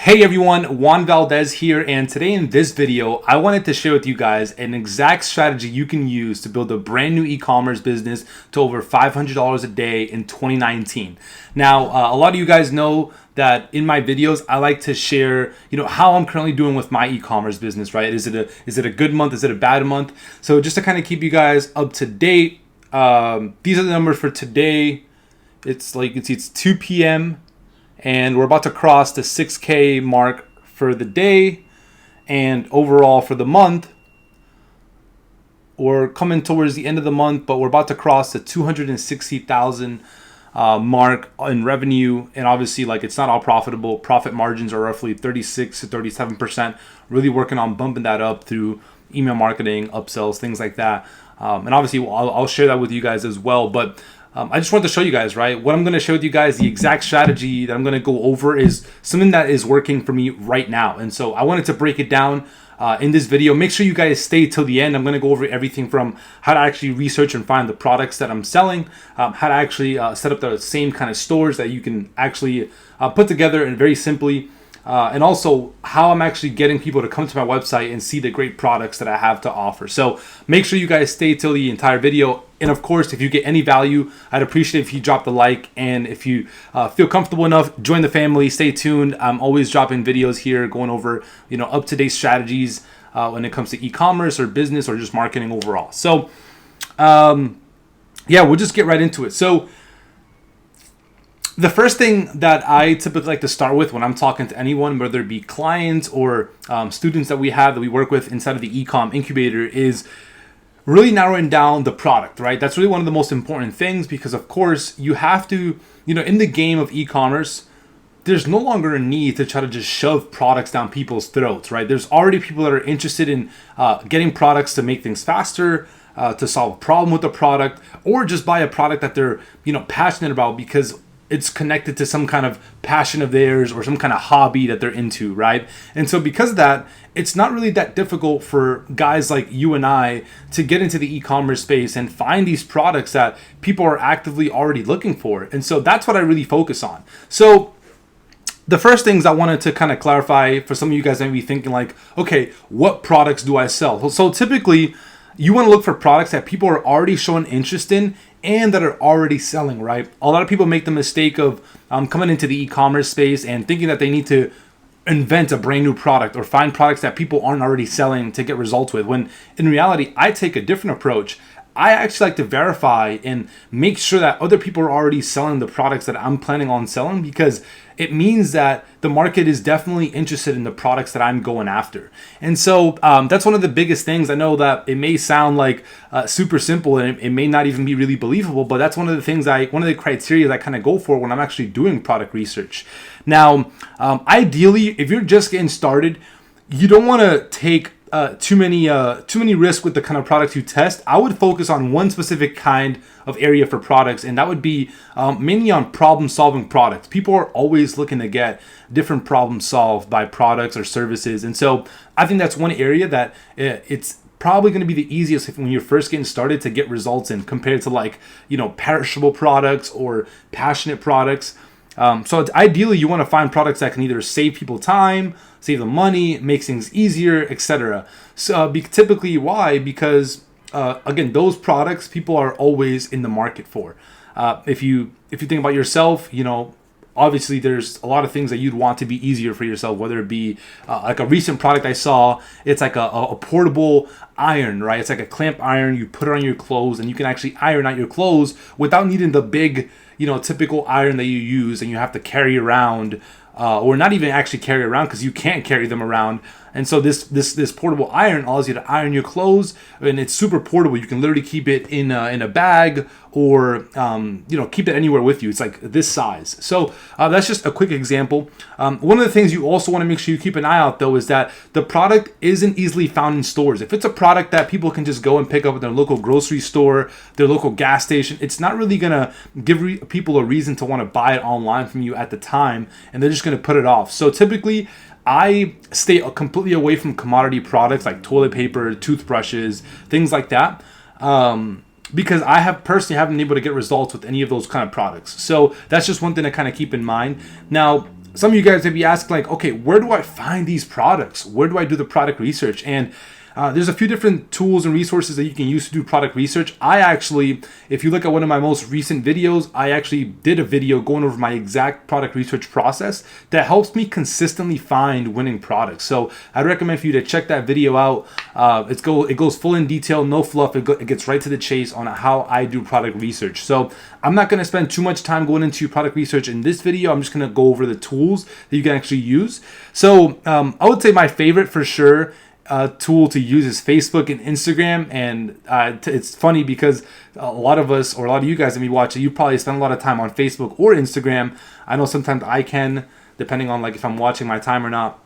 Hey everyone, Juan Valdez here, and today in this video, I wanted to share with you guys an exact strategy you can use to build a brand new e-commerce business to over $500 a day in 2019. Now, a lot of you guys know that in my videos, I like to share, how I'm currently doing with my e-commerce business, right? Is it a good month? Is it a bad month? So just to kind of keep you guys up to date, these are the numbers for today. It's 2 p.m. and we're about to cross the 6K mark for the day, and overall for the month, we're coming towards the end of the month, but we're about to cross the 260,000 mark in revenue. And obviously, it's not all profitable. Profit margins are roughly 36 to 37%. Really working on bumping that up through email marketing, upsells, things like that. And obviously, I'll share that with you guys as well. But I just wanted to show you guys, right? What I'm going to share with you guys, the exact strategy that I'm going to go over is something that is working for me right now. And so I wanted to break it down in this video. Make sure you guys stay till the end. I'm going to go over everything from how to actually research and find the products that I'm selling, how to actually set up the same kind of stores that you can actually put together and very simply. And also how I'm actually getting people to come to my website and see the great products that I have to offer. So make sure you guys stay till the entire video. And of course, if you get any value, I'd appreciate if you drop the like. And if you feel comfortable enough, join the family, stay tuned. I'm always dropping videos here going over, up-to-date strategies when it comes to e-commerce or business or just marketing overall. So we'll just get right into it. So the first thing that I typically like to start with when I'm talking to anyone, whether it be clients or students that we work with inside of the e-com incubator, is really narrowing down the product, right? That's really one of the most important things because, of course, you have to, in the game of e-commerce, there's no longer a need to try to just shove products down people's throats, right? There's already people that are interested in getting products to make things faster, to solve a problem with the product, or just buy a product that they're, passionate about because it's connected to some kind of passion of theirs or some kind of hobby that they're into, right? And so because of that, it's not really that difficult for guys like you and I to get into the e-commerce space and find these products that people are actively already looking for. And so that's what I really focus on. So the first things I wanted to kind of clarify for some of you guys that may be thinking okay, what products do I sell? So typically, you want to look for products that people are already showing interest in and that are already selling, right? A lot of people make the mistake of coming into the e-commerce space and thinking that they need to invent a brand new product or find products that people aren't already selling to get results with, when in reality, I take a different approach. I actually like to verify and make sure that other people are already selling the products that I'm planning on selling, because it means that the market is definitely interested in the products that I'm going after. And so that's one of the biggest things. I know that it may sound like super simple and it may not even be really believable, but that's one of the things one of the criteria that I kind of go for when I'm actually doing product research. Now, ideally, if you're just getting started, you don't want to take too many risks with the kind of products you test. I would focus on one specific kind of area for products, and that would be mainly on problem-solving products. People are always looking to get different problems solved by products or services, and so I think that's one area that it's probably going to be the easiest when you're first getting started to get results in, compared to perishable products or passionate products. So ideally, you want to find products that can either save people time, save them money, make things easier, etc. So typically, why? Because again, those products people are always in the market for. If you think about yourself, obviously there's a lot of things that you'd want to be easier for yourself, whether it be like a recent product I saw. It's like a portable iron, right? It's like a clamp iron. You put it on your clothes and you can actually iron out your clothes without needing the big, typical iron that you use and you have to carry around, or not even actually carry around because you can't carry them around. And so this portable iron allows you to iron your clothes, and it's super portable. You can literally keep it in a bag or keep it anywhere with you. It's like this size. So that's just a quick example. One of the things you also want to make sure you keep an eye out, though, is that the product isn't easily found in stores. If it's a product that people can just go and pick up at their local grocery store, their local gas station, it's not really going to give people a reason to want to buy it online from you at the time, and they're just going to put it off. So typically, I stay completely away from commodity products like toilet paper, toothbrushes, things like that, because I personally haven't been able to get results with any of those kind of products. So that's just one thing to kind of keep in mind. Now, some of you guys may be asking like, okay, where do I find these products? Where do I do the product research? And there's a few different tools and resources that you can use to do product research. I actually, if you look at one of my most recent videos, I actually did a video going over my exact product research process that helps me consistently find winning products. So I'd recommend for you to check that video out. It goes full in detail, no fluff. It gets right to the chase on how I do product research. So I'm not going to spend too much time going into product research in this video. I'm just going to go over the tools that you can actually use. So I would say my favorite for sure tool to use is Facebook and Instagram. And it's funny because a lot of us, or a lot of you guys that me watch it, you probably spend a lot of time on Facebook or Instagram. I know sometimes I can, depending on like if I'm watching my time or not.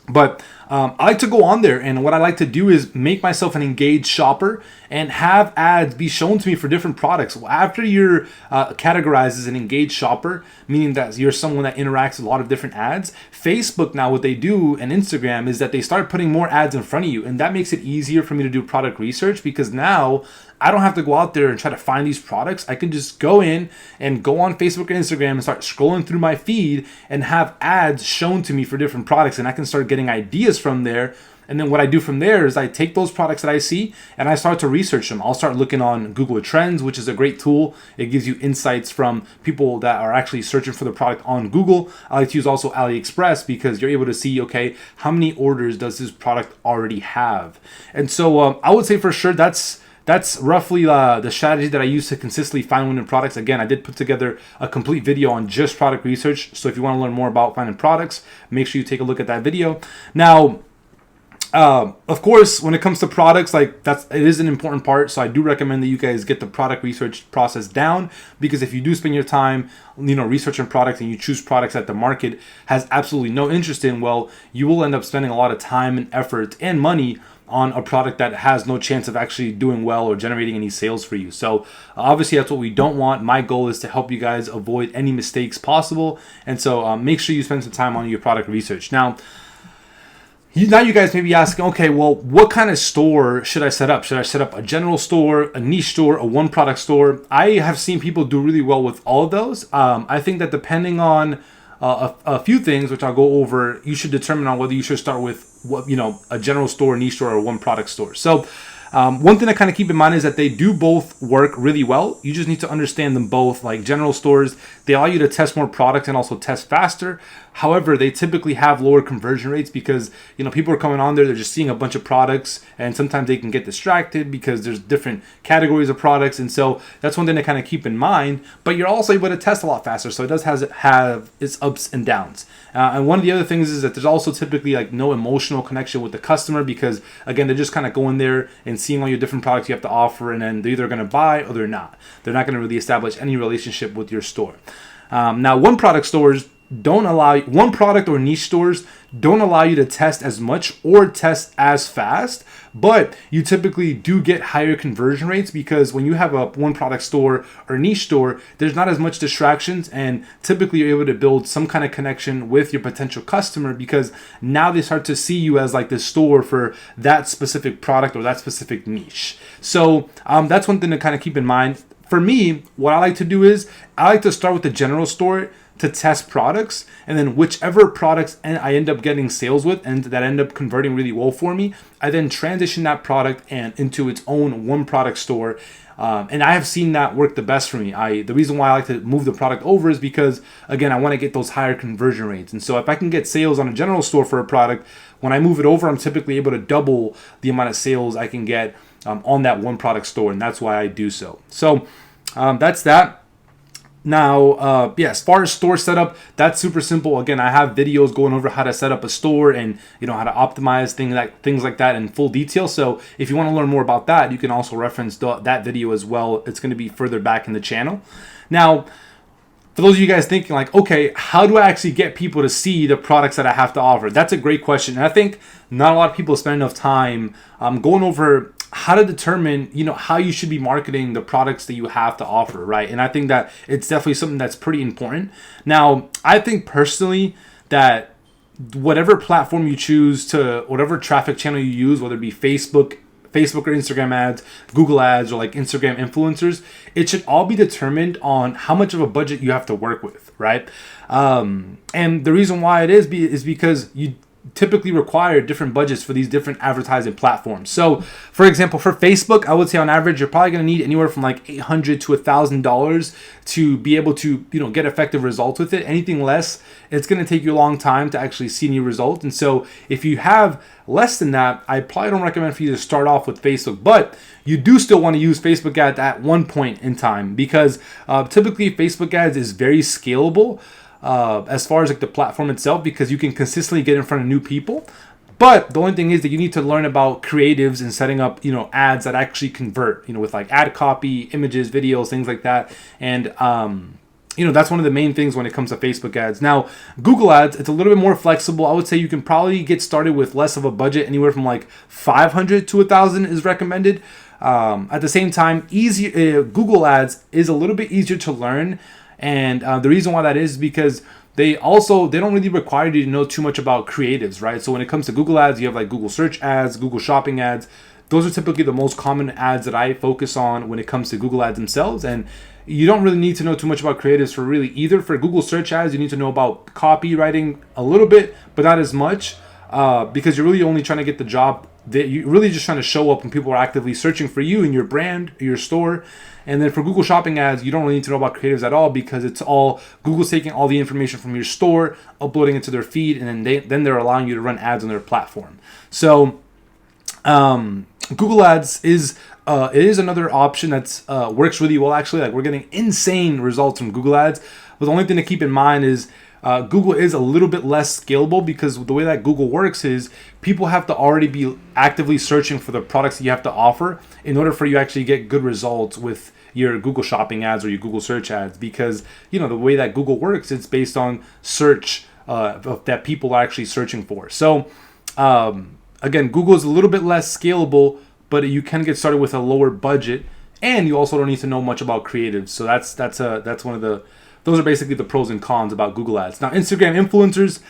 But I like to go on there, and what I like to do is make myself an engaged shopper and have ads be shown to me for different products. After you're categorized as an engaged shopper, meaning that you're someone that interacts with a lot of different ads, Facebook now what they do, and Instagram, is that they start putting more ads in front of you, and that makes it easier for me to do product research because now I don't have to go out there and try to find these products. I can just go in and go on Facebook and Instagram and start scrolling through my feed and have ads shown to me for different products, and I can start getting ideas from there. And then what I do from there is I take those products that I see and I start to research them. I'll start looking on Google Trends, which is a great tool. It gives you insights from people that are actually searching for the product on Google. I like to use also AliExpress because you're able to see, okay, how many orders does this product already have? And so I would say for sure that's roughly the strategy that I use to consistently find winning products. Again, I did put together a complete video on just product research. So if you want to learn more about finding products, make sure you take a look at that video. Now, of course, when it comes to products, it is an important part. So I do recommend that you guys get the product research process down, because if you do spend your time, researching products and you choose products that the market has absolutely no interest in, well, you will end up spending a lot of time and effort and money on a product that has no chance of actually doing well or generating any sales for you. So obviously that's what we don't want. My goal is to help you guys avoid any mistakes possible. And so make sure you spend some time on your product research. Now you guys may be asking, okay, well, what kind of store should I set up? Should I set up a general store, a niche store, a one product store? I have seen people do really well with all of those. I think that depending on a few things, which I'll go over, you should determine on whether you should start with a general store, niche store, or one product store. So one thing to kind of keep in mind is that they do both work really well. You just need to understand them both. Like general stores, they allow you to test more products and also test faster. However, they typically have lower conversion rates because, people are coming on there, they're just seeing a bunch of products, and sometimes they can get distracted because there's different categories of products. And so that's one thing to kind of keep in mind, but you're also able to test a lot faster. So it does have its ups and downs. And one of the other things is that there's also typically no emotional connection with the customer because, again, they're just kind of going there and seeing all your different products you have to offer, and then they're either going to buy or they're not. They're not going to really establish any relationship with your store. Now, one product or niche stores don't allow you to test as much or test as fast, but you typically do get higher conversion rates because when you have a one product store or niche store, there's not as much distractions, and typically you're able to build some kind of connection with your potential customer because now they start to see you as the store for that specific product or that specific niche. So that's one thing to kind of keep in mind. For me, what I like to do is I like to start with the general store to test products, and then whichever products I end up getting sales with and that end up converting really well for me, I then transition that product and into its own one product store. And I have seen that work the best for me. The reason why I like to move the product over is because, again, I want to get those higher conversion rates. And so if I can get sales on a general store for a product, when I move it over, I'm typically able to double the amount of sales I can get on that one product store. And that's why I do so. So that's that. Now, as far as store setup, that's super simple. Again, I have videos going over how to set up a store and how to optimize things like that in full detail. So if you want to learn more about that, you can also reference that video as well. It's going to be further back in the channel. Now, for those of you guys thinking okay, how do I actually get people to see the products that I have to offer? That's a great question. And I think not a lot of people spend enough time going over how to determine, how you should be marketing the products that you have to offer, right? And I think that it's definitely something that's pretty important. Now, I think personally that whatever platform you choose whatever traffic channel you use, whether it be Facebook, Facebook or Instagram ads, Google ads, or like Instagram influencers, it should all be determined on how much of a budget you have to work with, right? And the reason why it is because you typically require different budgets for these different advertising platforms. So, for example, for Facebook, I would say on average, you're probably going to need anywhere from like $800 to $1,000 to be able to, get effective results with it. Anything less, it's going to take you a long time to actually see any results. And so if you have less than that, I probably don't recommend for you to start off with Facebook, but you do still want to use Facebook ads at one point in time, because typically Facebook ads is very scalable. As far as like the platform itself, because you can consistently get in front of new people. But the only thing is that you need to learn about creatives and setting up, ads that actually convert, with like ad copy, images, videos, things like that. And, that's one of the main things when it comes to Facebook ads. Now, Google ads, it's a little bit more flexible. I would say you can probably get started with less of a budget. Anywhere from like $500 to $1,000 is recommended. At the same time, Google ads is a little bit easier to learn. And the reason why that is because they don't really require you to know too much about creatives, right? So when it comes to Google ads, you have like Google search ads, Google shopping ads. Those are typically the most common ads that I focus on when it comes to Google ads themselves. And you don't really need to know too much about creatives for really either. For Google search ads, you need to know about copywriting a little bit, but not as much, because you're really only trying to get the job. You're really just trying to show up when people are actively searching for you and your brand, your store. And then for Google shopping ads, you don't really need to know about creatives at all, because it's all Google's taking all the information from your store, uploading it to their feed, and then they're allowing you to run ads on their platform. So Google ads is another option that's works really well, actually. Like, we're getting insane results from Google ads. But the only thing to keep in mind is Google is a little bit less scalable, because the way that Google works is people have to already be actively searching for the products that you have to offer in order for you to actually get good results with your Google shopping ads or your Google search ads, because the way that Google works, it's based on search that people are actually searching for. So again, Google is a little bit less scalable, but you can get started with a lower budget, and you also don't need to know much about creatives. So that's one of the those are basically the pros and cons about Google ads. Now, Instagram influencers,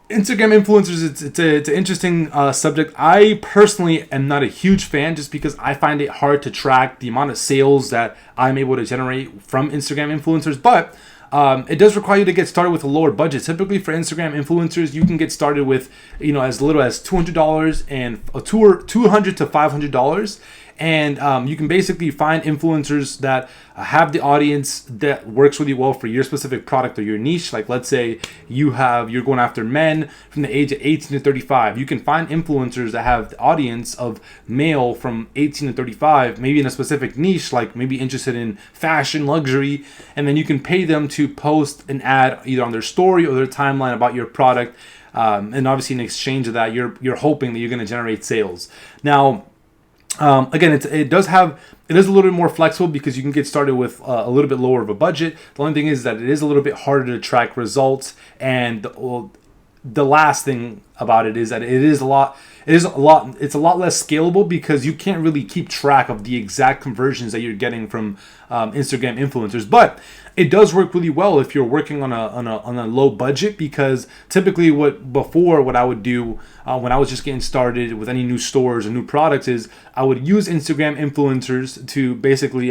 it's an interesting subject. I personally am not a huge fan, just because I find it hard to track the amount of sales that I'm able to generate from Instagram influencers. But it does require you to get started with a lower budget. Typically for Instagram influencers, you can get started with as little as $200 and $200 to $500. And you can basically find influencers that have the audience that works really well for your specific product or your niche. Like, let's say you're going after men from the age of 18 to 35. You can find influencers that have the audience of male from 18 to 35, maybe in a specific niche, like maybe interested in fashion, luxury, and then you can pay them to post an ad either on their story or their timeline about your product. And obviously in exchange of that, you're hoping that you're going to generate sales. Now, again, it is a little bit more flexible, because you can get started with a little bit lower of a budget. The only thing is that it is a little bit harder to track results, and the last thing about it is that it's a lot less scalable, because you can't really keep track of the exact conversions that you're getting from Instagram influencers. But it does work really well if you're working on a low budget, because typically what I would do when I was just getting started with any new stores or new products is I would use Instagram influencers to basically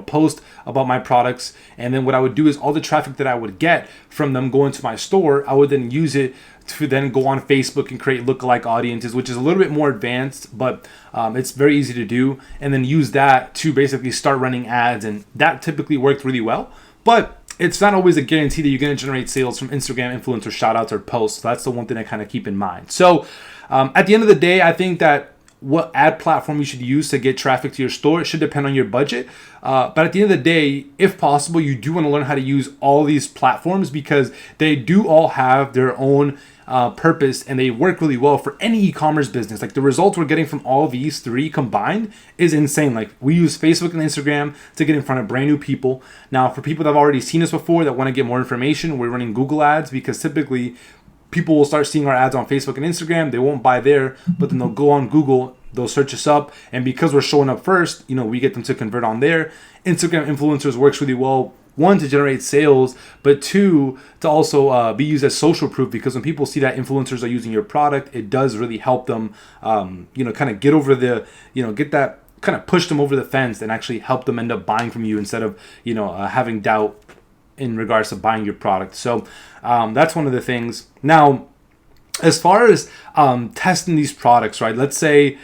post about my products, and then what I would do is all the traffic that I would get from them going to my store, I would then use it to then go on Facebook and create lookalike audiences, which is a little bit more advanced, but it's very easy to do, and then use that to basically start running ads, and that typically worked really well. But it's not always a guarantee that you're going to generate sales from Instagram influencer shoutouts or posts. So that's the one thing I kind of keep in mind. So at the end of the day, I think that what ad platform you should use to get traffic to your store, it should depend on your budget. But at the end of the day, if possible, you do want to learn how to use all these platforms, because they do all have their own purpose, and they work really well for any e-commerce business. Like, the results we're getting from all these three combined is insane. Like, we use Facebook and Instagram to get in front of brand new people. Now, for people that have already seen us before that want to get more information, we're running Google ads, because typically people will start seeing our ads on Facebook and Instagram. They won't buy there, but then they'll go on Google, they'll search us up, and because we're showing up first, we get them to convert on there. Instagram influencers works really well one, to generate sales, but two, to also be used as social proof, because when people see that influencers are using your product, it does really help them, kind of get over the, get that, kind of push them over the fence and actually help them end up buying from you instead of, having doubt in regards to buying your product. So that's one of the things. Now, as far as testing these products, right? Let's say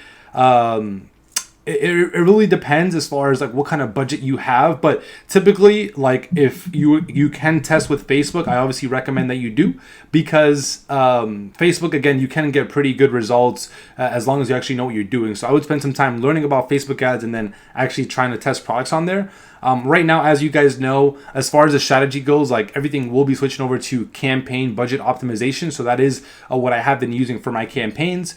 it really depends as far as like what kind of budget you have, but typically, like, if you can test with Facebook, I obviously recommend that you do, because Facebook, again, you can get pretty good results as long as you actually know what you're doing. So I would spend some time learning about Facebook ads and then actually trying to test products on there. Right now, as you guys know, as far as the strategy goes, like, everything will be switching over to campaign budget optimization. So that is what I have been using for my campaigns.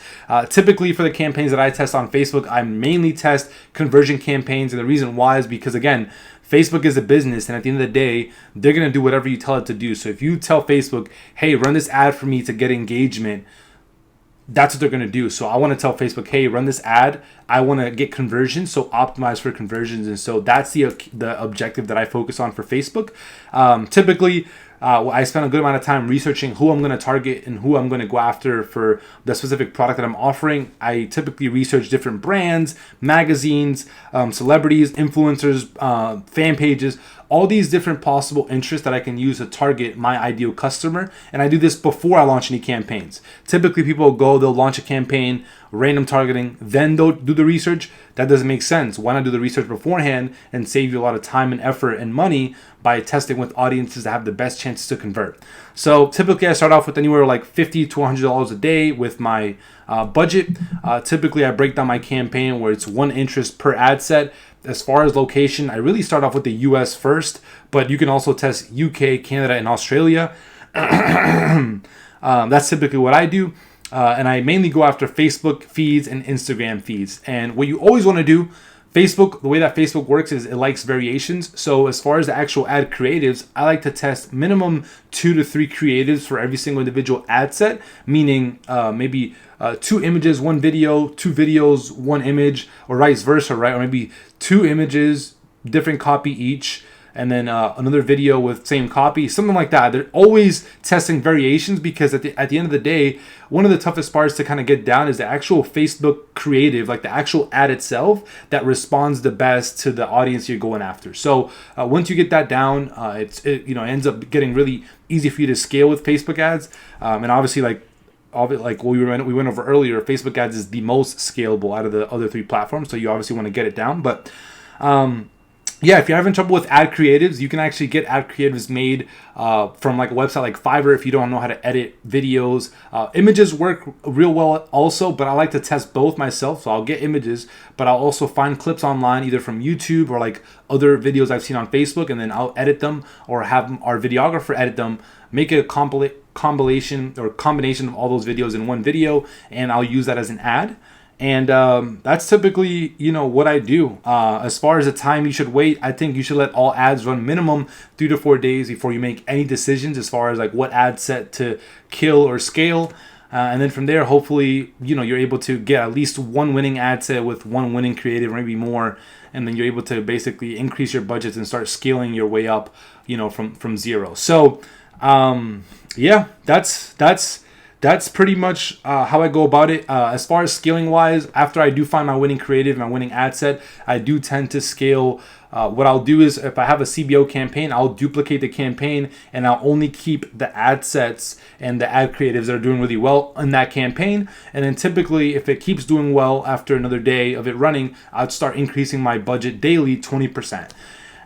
Typically, for the campaigns that I test on Facebook, I mainly test conversion campaigns. And the reason why is because, again, Facebook is a business, and at the end of the day, they're going to do whatever you tell it to do. So if you tell Facebook, hey, run this ad for me to get engagement, that's what they're going to do. So I want to tell Facebook, hey, run this ad. I want to get conversions, so optimize for conversions. And so that's the objective that I focus on for Facebook. Typically, I spend a good amount of time researching who I'm going to target and who I'm going to go after for the specific product that I'm offering. I typically research different brands, magazines, celebrities, influencers, fan pages, all these different possible interests that I can use to target my ideal customer. And I do this before I launch any campaigns. Typically, people they'll launch a campaign, random targeting, then they'll do the research. That doesn't make sense. Why not do the research beforehand and save you a lot of time and effort and money by testing with audiences that have the best chances to convert? So typically, I start off with anywhere like $50 to $100 a day with my budget. Typically, I break down my campaign where it's one interest per ad set. As far as location, I really start off with the US first, but you can also test UK, Canada, and Australia. That's typically what I do. And I mainly go after Facebook feeds and Instagram feeds. And what you always want to do, Facebook, the way that Facebook works is it likes variations. So as far as the actual ad creatives, I like to test minimum 2 to 3 creatives for every single individual ad set, meaning maybe 2 images, 1 video, 2 videos, 1 image, or vice versa, right? Or maybe 2 images, different copy each, and then another video with same copy, something like that. They're always testing variations, because at the end of the day, one of the toughest parts to kind of get down is the actual Facebook creative, like the actual ad itself, that responds the best to the audience you're going after. So once you get that down, it ends up getting really easy for you to scale with Facebook ads. And obviously, like what we went over earlier, Facebook ads is the most scalable out of the other 3 platforms. So you obviously want to get it down, but if you're having trouble with ad creatives, you can actually get ad creatives made from like a website like Fiverr if you don't know how to edit videos. Images work real well also, but I like to test both myself. So I'll get images, but I'll also find clips online either from YouTube or like other videos I've seen on Facebook, and then I'll edit them or have our videographer edit them, make a combination of all those videos in one video, and I'll use that as an ad. And that's typically, what I do. As far as the time you should wait, I think you should let all ads run minimum 3 to 4 days before you make any decisions as far as like what ad set to kill or scale. And then from there, hopefully, you're able to get at least 1 winning ad set with 1 winning creative, or maybe more. And then you're able to basically increase your budgets and start scaling your way up, from zero. So, that's pretty much how I go about it. As far as scaling wise, after I do find my winning creative, my winning ad set, I do tend to scale. What I'll do is, if I have a CBO campaign, I'll duplicate the campaign, and I'll only keep the ad sets and the ad creatives that are doing really well in that campaign. And then typically, if it keeps doing well after another day of it running, I'd start increasing my budget daily 20%.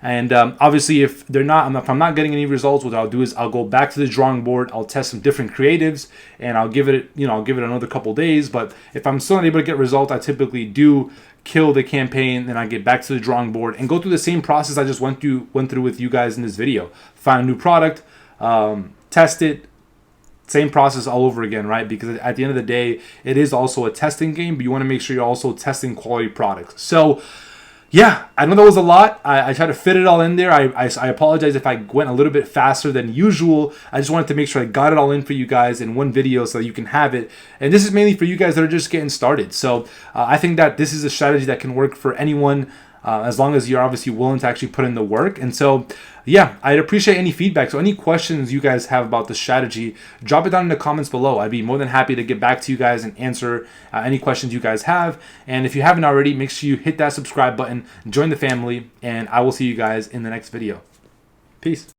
And obviously, if I'm not getting any results, what I'll do is I'll go back to the drawing board. I'll test some different creatives, and I'll give it another couple days. But if I'm still not able to get results, I typically do kill the campaign. Then I get back to the drawing board and go through the same process I just went through with you guys in this video. Find a new product, test it. Same process all over again, right? Because at the end of the day, it is also a testing game, but you want to make sure you're also testing quality products. So, yeah, I know that was a lot. I tried to fit it all in there. I apologize if I went a little bit faster than usual. I just wanted to make sure I got it all in for you guys in one video so that you can have it. And this is mainly for you guys that are just getting started. So I think that this is a strategy that can work for anyone. as long as you're obviously willing to actually put in the work. And so, yeah, I'd appreciate any feedback. So any questions you guys have about the strategy, drop it down in the comments below. I'd be more than happy to get back to you guys and answer any questions you guys have. And if you haven't already, make sure you hit that subscribe button, join the family, and I will see you guys in the next video. Peace.